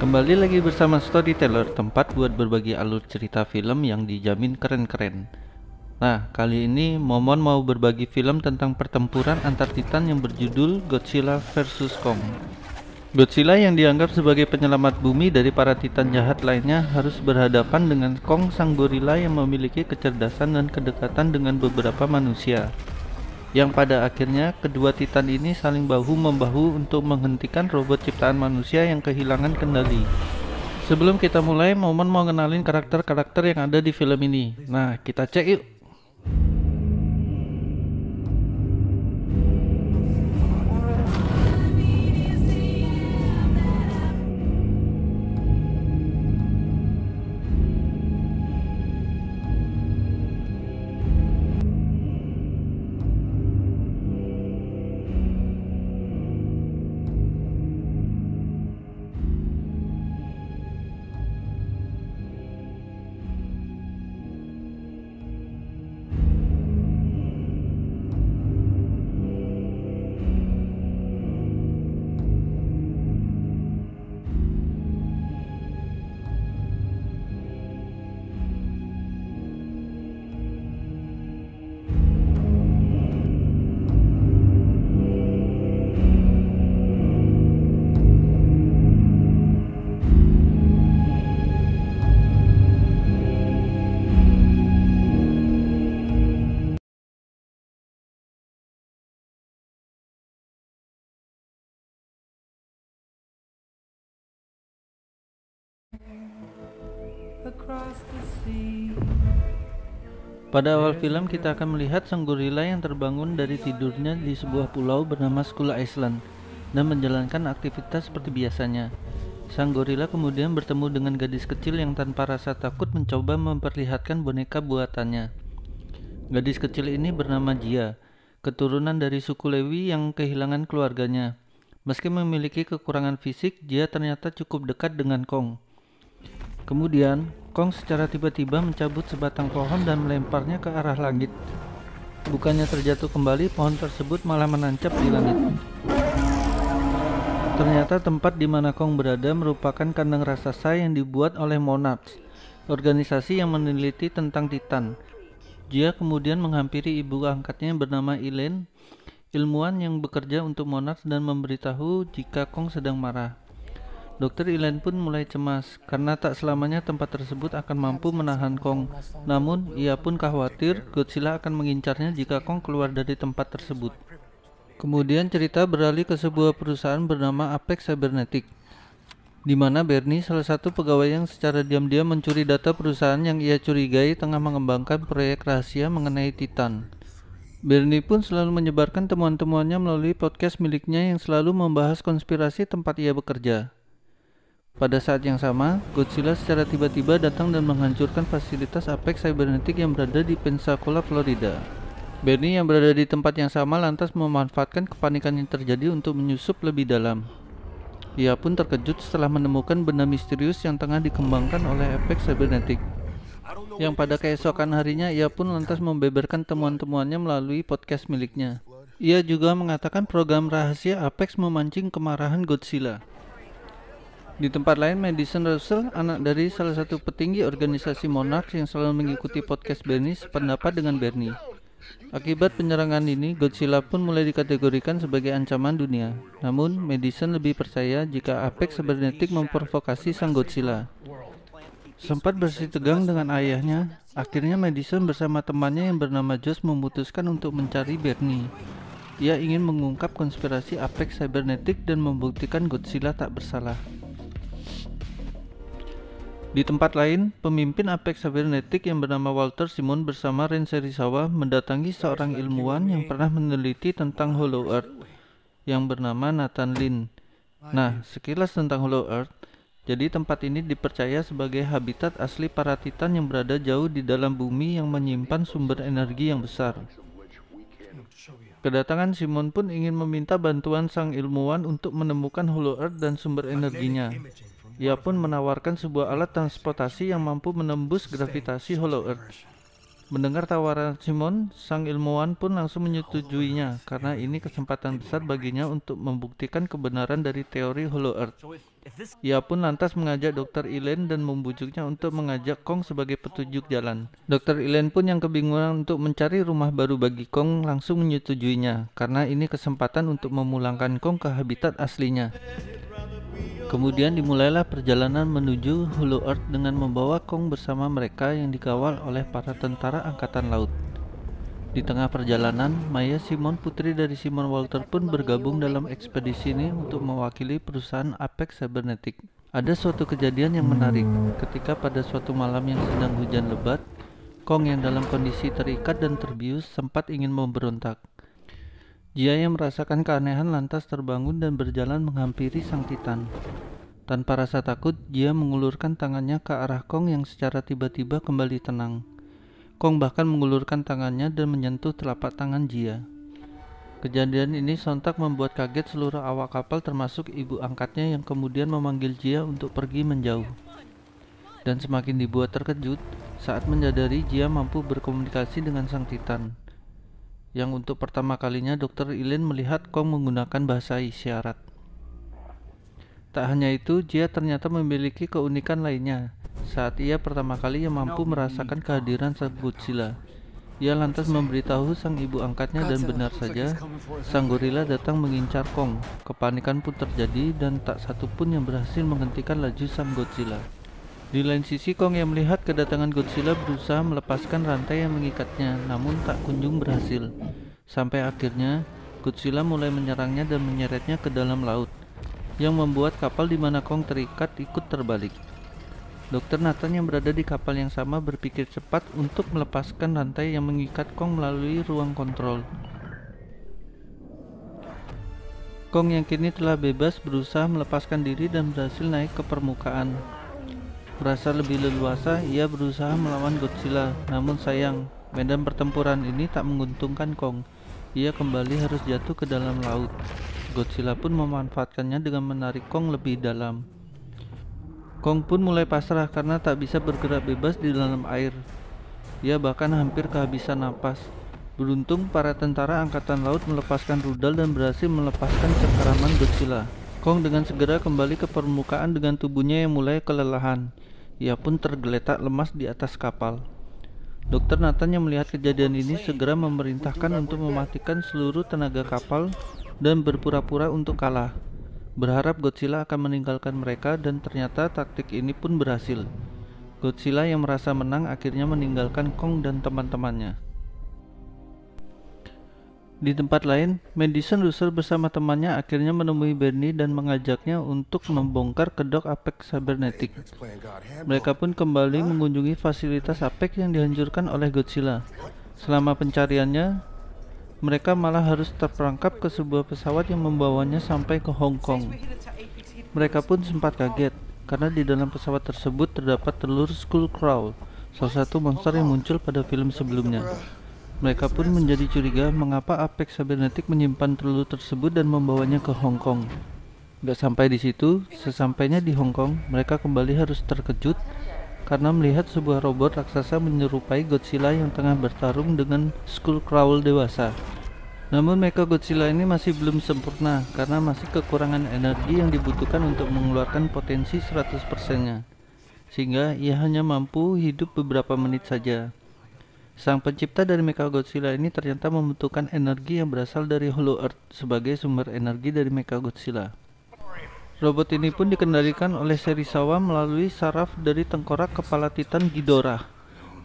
Kembali lagi bersama Storyteller, tempat buat berbagi alur cerita film yang dijamin keren-keren. Nah, kali ini Momon mau berbagi film tentang pertempuran antar titan yang berjudul Godzilla vs Kong. Godzilla yang dianggap sebagai penyelamat bumi dari para titan jahat lainnya harus berhadapan dengan Kong, sang gorila yang memiliki kecerdasan dan kedekatan dengan beberapa manusia. Yang pada akhirnya kedua titan ini saling bahu-membahu untuk menghentikan robot ciptaan manusia yang kehilangan kendali. Sebelum kita mulai, Momon mau kenalin karakter-karakter yang ada di film ini. Nah, kita cek yuk. Pada awal film kita akan melihat sang gorila yang terbangun dari tidurnya di sebuah pulau bernama Skull Island dan menjalankan aktivitas seperti biasanya. Sang gorila kemudian bertemu dengan gadis kecil yang tanpa rasa takut mencoba memperlihatkan boneka buatannya. Gadis kecil ini bernama Jia, keturunan dari suku Lewi yang kehilangan keluarganya. Meski memiliki kekurangan fisik, Jia ternyata cukup dekat dengan Kong. Kemudian, Kong secara tiba-tiba mencabut sebatang pohon dan melemparnya ke arah langit. Bukannya terjatuh kembali, pohon tersebut malah menancap di langit. Ternyata tempat di mana Kong berada merupakan kandang raksasa yang dibuat oleh Monarchs, organisasi yang meneliti tentang Titan. Jia kemudian menghampiri ibu angkatnya yang bernama Elaine, ilmuwan yang bekerja untuk Monarchs, dan memberitahu jika Kong sedang marah. Dr. Elaine pun mulai cemas karena tak selamanya tempat tersebut akan mampu menahan Kong. Namun, ia pun khawatir Godzilla akan mengincarnya jika Kong keluar dari tempat tersebut. Kemudian cerita beralih ke sebuah perusahaan bernama Apex Cybernetic, di mana Bernie, salah satu pegawai yang secara diam-diam mencuri data perusahaan yang ia curigai tengah mengembangkan proyek rahasia mengenai Titan. Bernie pun selalu menyebarkan temuan-temuannya melalui podcast miliknya yang selalu membahas konspirasi tempat ia bekerja. Pada saat yang sama, Godzilla secara tiba-tiba datang dan menghancurkan fasilitas Apex Cybernetic yang berada di Pensacola, Florida. Bernie yang berada di tempat yang sama lantas memanfaatkan kepanikan yang terjadi untuk menyusup lebih dalam. Ia pun terkejut setelah menemukan benda misterius yang tengah dikembangkan oleh Apex Cybernetic. Yang pada keesokan harinya ia pun lantas membeberkan temuan-temuannya melalui podcast miliknya. Ia juga mengatakan program rahasia Apex memancing kemarahan Godzilla. Di tempat lain, Madison Russell, anak dari salah satu petinggi organisasi Monarchs yang selalu mengikuti podcast Bernie, sependapat dengan Bernie. Akibat penyerangan ini, Godzilla pun mulai dikategorikan sebagai ancaman dunia. Namun, Madison lebih percaya jika Apex Cybernetic memprovokasi sang Godzilla. Sempat bersitegang dengan ayahnya, akhirnya Madison bersama temannya yang bernama Josh memutuskan untuk mencari Bernie. Ia ingin mengungkap konspirasi Apex Cybernetic dan membuktikan Godzilla tak bersalah. Di tempat lain, pemimpin Apex Cybernetic yang bernama Walter Simon bersama Ren Serizawa mendatangi seorang ilmuwan yang pernah meneliti tentang Hollow Earth yang bernama Nathan Lin. Nah, sekilas tentang Hollow Earth. Jadi tempat ini dipercaya sebagai habitat asli para titan yang berada jauh di dalam bumi yang menyimpan sumber energi yang besar. Kedatangan Simon pun ingin meminta bantuan sang ilmuwan untuk menemukan Hollow Earth dan sumber energinya. Ia pun menawarkan sebuah alat transportasi yang mampu menembus gravitasi Hollow Earth. Mendengar tawaran Simon, sang ilmuwan pun langsung menyetujuinya karena ini kesempatan besar baginya untuk membuktikan kebenaran dari teori Hollow Earth. Ia pun lantas mengajak Dr. Elaine dan membujuknya untuk mengajak Kong sebagai petunjuk jalan. Dr. Elaine pun yang kebingungan untuk mencari rumah baru bagi Kong langsung menyetujuinya karena ini kesempatan untuk memulangkan Kong ke habitat aslinya. Kemudian dimulailah perjalanan menuju Hollow Earth dengan membawa Kong bersama mereka yang dikawal oleh para tentara angkatan laut. Di tengah perjalanan, Maya Simon, putri dari Simon Walter, pun bergabung dalam ekspedisi ini untuk mewakili perusahaan Apex Cybernetic. Ada suatu kejadian yang menarik ketika pada suatu malam yang sedang hujan lebat, Kong yang dalam kondisi terikat dan terbius sempat ingin memberontak. Jia yang merasakan keanehan lantas terbangun dan berjalan menghampiri sang Titan. Tanpa rasa takut, Jia mengulurkan tangannya ke arah Kong yang secara tiba-tiba kembali tenang. Kong bahkan mengulurkan tangannya dan menyentuh telapak tangan Jia. Kejadian ini sontak membuat kaget seluruh awak kapal termasuk ibu angkatnya yang kemudian memanggil Jia untuk pergi menjauh. Dan semakin dibuat terkejut saat menyadari Jia mampu berkomunikasi dengan sang Titan. Yang untuk pertama kalinya Dr. Elaine melihat Kong menggunakan bahasa isyarat. Tak hanya itu, Jia ternyata memiliki keunikan lainnya. Saat ia pertama kali mampu merasakan kehadiran sang Godzilla, ia lantas memberitahu sang ibu angkatnya dan benar saja, sang gorila datang mengincar Kong. Kepanikan pun terjadi dan tak satu pun yang berhasil menghentikan laju sang Godzilla. Di lain sisi, Kong yang melihat kedatangan Godzilla berusaha melepaskan rantai yang mengikatnya, namun tak kunjung berhasil. Sampai akhirnya, Godzilla mulai menyerangnya dan menyeretnya ke dalam laut, yang membuat kapal di mana Kong terikat ikut terbalik. Dr. Nathan yang berada di kapal yang sama berpikir cepat untuk melepaskan rantai yang mengikat Kong melalui ruang kontrol. Kong yang kini telah bebas berusaha melepaskan diri dan berhasil naik ke permukaan. Merasa lebih leluasa, ia berusaha melawan Godzilla, namun sayang, medan pertempuran ini tak menguntungkan Kong. Ia kembali harus jatuh ke dalam laut. Godzilla pun memanfaatkannya dengan menarik Kong lebih dalam. Kong pun mulai pasrah karena tak bisa bergerak bebas di dalam air. Ia bahkan hampir kehabisan napas. Beruntung para tentara angkatan laut melepaskan rudal dan berhasil melepaskan cengkeraman Godzilla. Kong dengan segera kembali ke permukaan dengan tubuhnya yang mulai kelelahan. Ia pun tergeletak lemas di atas kapal. Dr. Nathan yang melihat kejadian ini segera memerintahkan untuk mematikan seluruh tenaga kapal dan berpura-pura untuk kalah, berharap Godzilla akan meninggalkan mereka, dan ternyata taktik ini pun berhasil. Godzilla yang merasa menang akhirnya meninggalkan Kong dan teman-temannya. Di tempat lain, Madison Russell bersama temannya akhirnya menemui Bernie dan mengajaknya untuk membongkar kedok Apex Cybernetic. Mereka pun kembali mengunjungi fasilitas Apex yang dihancurkan oleh Godzilla. Selama pencariannya, mereka malah harus terperangkap ke sebuah pesawat yang membawanya sampai ke Hong Kong. Mereka pun sempat kaget karena di dalam pesawat tersebut terdapat telur Skullcrawl, salah satu monster yang muncul pada film sebelumnya. Mereka pun menjadi curiga mengapa Apex Cybernetic menyimpan telur tersebut dan membawanya ke Hong Kong. Gak sampai di situ, sesampainya di Hong Kong, mereka kembali harus terkejut karena melihat sebuah robot raksasa menyerupai Godzilla yang tengah bertarung dengan Skullcrawl dewasa. Namun Mechagodzilla ini masih belum sempurna karena masih kekurangan energi yang dibutuhkan untuk mengeluarkan potensi 100%-nya, sehingga ia hanya mampu hidup beberapa menit saja. Sang pencipta dari Mechagodzilla ini ternyata membutuhkan energi yang berasal dari Hollow Earth sebagai sumber energi dari Mechagodzilla. Robot ini pun dikendalikan oleh Serizawa melalui saraf dari tengkorak kepala Titan Ghidorah,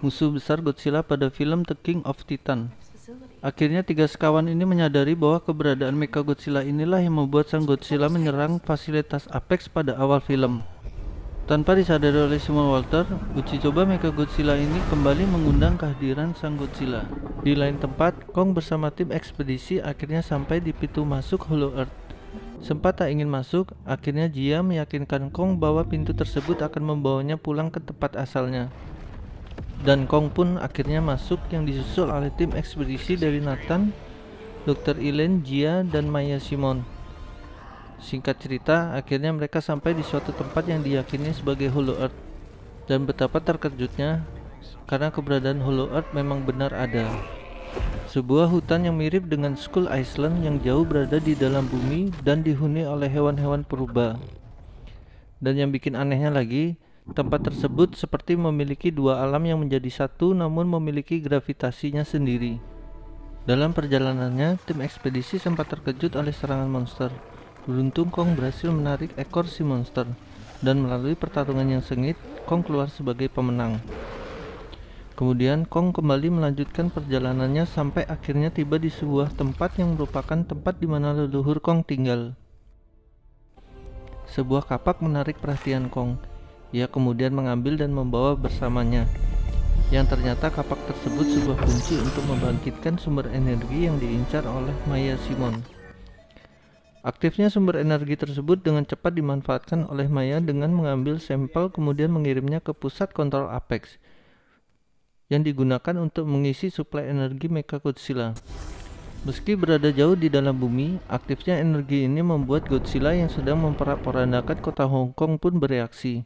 musuh besar Godzilla pada film The King of Titan. Akhirnya tiga sekawan ini menyadari bahwa keberadaan Mechagodzilla inilah yang membuat sang Godzilla menyerang fasilitas Apex pada awal film. Tanpa disadari oleh Simon Walter, uji coba Mechagodzilla ini kembali mengundang kehadiran sang Godzilla. Di lain tempat, Kong bersama tim ekspedisi akhirnya sampai di pintu masuk Hollow Earth. Sempat tak ingin masuk, akhirnya Jia meyakinkan Kong bahwa pintu tersebut akan membawanya pulang ke tempat asalnya. Dan Kong pun akhirnya masuk yang disusul oleh tim ekspedisi dari Nathan, Dr. Elaine, Jia, dan Maya Simon. Singkat cerita, akhirnya mereka sampai di suatu tempat yang diyakini sebagai Hollow Earth. Dan betapa terkejutnya karena keberadaan Hollow Earth memang benar ada. Sebuah hutan yang mirip dengan Skull Island yang jauh berada di dalam bumi dan dihuni oleh hewan-hewan purba. Dan yang bikin anehnya lagi, tempat tersebut seperti memiliki dua alam yang menjadi satu namun memiliki gravitasinya sendiri. Dalam perjalanannya, tim ekspedisi sempat terkejut oleh serangan monster. Beruntung Kong berhasil menarik ekor si monster, dan melalui pertarungan yang sengit, Kong keluar sebagai pemenang. Kemudian Kong kembali melanjutkan perjalanannya sampai akhirnya tiba di sebuah tempat yang merupakan tempat di mana leluhur Kong tinggal. Sebuah kapak menarik perhatian Kong. Ia kemudian mengambil dan membawa bersamanya. Yang ternyata kapak tersebut sebuah kunci untuk membangkitkan sumber energi yang diincar oleh Maya Simon. Aktifnya sumber energi tersebut dengan cepat dimanfaatkan oleh Maya dengan mengambil sampel kemudian mengirimnya ke pusat kontrol Apex yang digunakan untuk mengisi suplai energi Mechagodzilla. Meski berada jauh di dalam bumi, aktifnya energi ini membuat Godzilla yang sedang memporak-porandakan kota Hong Kong pun bereaksi,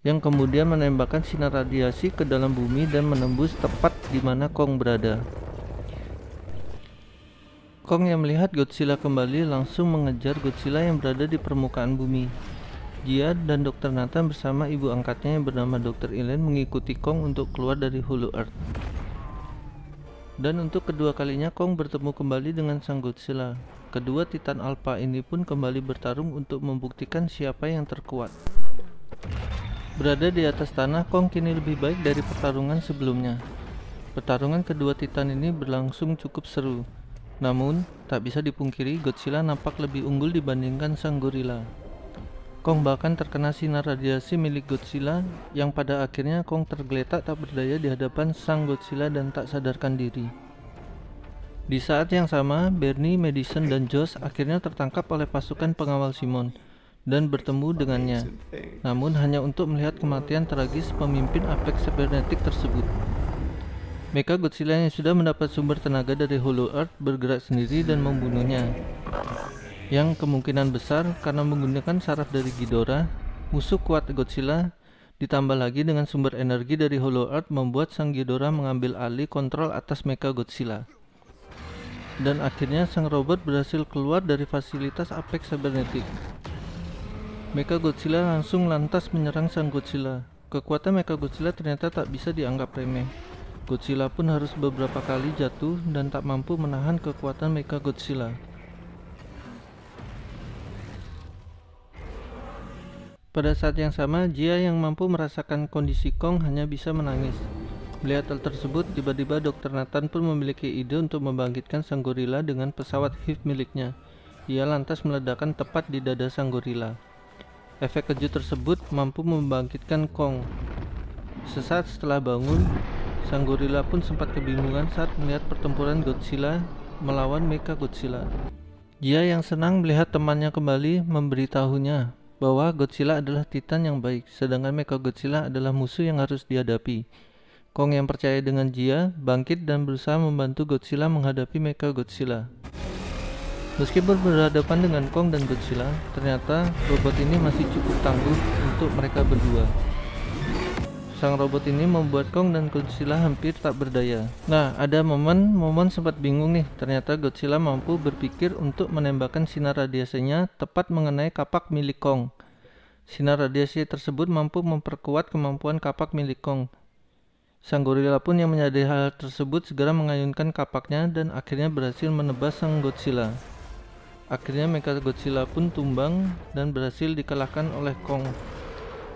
yang kemudian menembakkan sinar radiasi ke dalam bumi dan menembus tepat di mana Kong berada. Kong yang melihat Godzilla kembali langsung mengejar Godzilla yang berada di permukaan bumi. Dia dan Dr. Nathan bersama ibu angkatnya yang bernama Dr. Elaine mengikuti Kong untuk keluar dari Hollow Earth. Dan untuk kedua kalinya Kong bertemu kembali dengan sang Godzilla. Kedua Titan Alpha ini pun kembali bertarung untuk membuktikan siapa yang terkuat. Berada di atas tanah, Kong kini lebih baik dari pertarungan sebelumnya. Pertarungan kedua Titan ini berlangsung cukup seru. Namun, tak bisa dipungkiri Godzilla nampak lebih unggul dibandingkan sang gorila. Kong bahkan terkena sinar radiasi milik Godzilla yang pada akhirnya Kong tergeletak tak berdaya di hadapan sang Godzilla dan tak sadarkan diri. Di saat yang sama, Bernie, Madison, dan Josh akhirnya tertangkap oleh pasukan pengawal Simon dan bertemu dengannya, namun hanya untuk melihat kematian tragis pemimpin Apex Cybernetic tersebut. Mechagodzilla yang sudah mendapat sumber tenaga dari Hollow Earth bergerak sendiri dan membunuhnya, yang kemungkinan besar karena menggunakan saraf dari Ghidorah, musuh kuat Godzilla, ditambah lagi dengan sumber energi dari Hollow Earth membuat sang Ghidorah mengambil alih kontrol atas Mechagodzilla. Dan akhirnya sang robot berhasil keluar dari fasilitas Apex Cybernetic. Mechagodzilla langsung lantas menyerang sang Godzilla. Kekuatan Mechagodzilla ternyata tak bisa dianggap remeh. Godzilla pun harus beberapa kali jatuh dan tak mampu menahan kekuatan Mechagodzilla. Pada saat yang sama, Jia yang mampu merasakan kondisi Kong hanya bisa menangis. Melihat hal tersebut, tiba-tiba Dr. Nathan pun memiliki ide untuk membangkitkan sang gorila dengan pesawat HIV miliknya. Ia lantas meledakkan tepat di dada sang gorila. Efek kejut tersebut mampu membangkitkan Kong. Sesaat setelah bangun, sang gorila pun sempat kebingungan saat melihat pertempuran Godzilla melawan Mechagodzilla. Dia yang senang melihat temannya kembali memberitahunya bahwa Godzilla adalah Titan yang baik, sedangkan Mechagodzilla adalah musuh yang harus dihadapi. Kong yang percaya dengan Jia bangkit dan berusaha membantu Godzilla menghadapi Mechagodzilla. Meskipun berhadapan dengan Kong dan Godzilla, ternyata robot ini masih cukup tangguh untuk mereka berdua. Sang robot ini membuat Kong dan Godzilla hampir tak berdaya. Nah, ada momen sempat bingung nih. Ternyata Godzilla mampu berpikir untuk menembakkan sinar radiasinya tepat mengenai kapak milik Kong. Sinar radiasi tersebut mampu memperkuat kemampuan kapak milik Kong. Sang gorila pun yang menyadari hal tersebut segera mengayunkan kapaknya dan akhirnya berhasil menebas sang Godzilla. Akhirnya Mechagodzilla pun tumbang dan berhasil dikalahkan oleh Kong.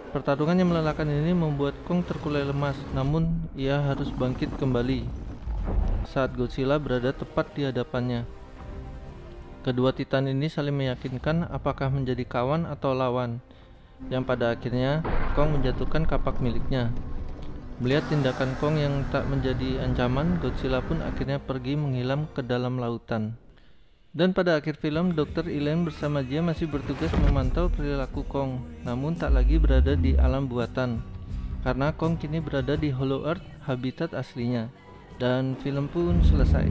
Pertarungan yang melelahkan ini membuat Kong terkulai lemas, namun ia harus bangkit kembali saat Godzilla berada tepat di hadapannya. Kedua Titan ini saling meyakinkan apakah menjadi kawan atau lawan, yang pada akhirnya Kong menjatuhkan kapak miliknya. Melihat tindakan Kong yang tak menjadi ancaman, Godzilla pun akhirnya pergi menghilang ke dalam lautan. Dan pada akhir film, Dr. Elaine bersama Jia masih bertugas memantau perilaku Kong, namun tak lagi berada di alam buatan, karena Kong kini berada di Hollow Earth, habitat aslinya. Dan film pun selesai.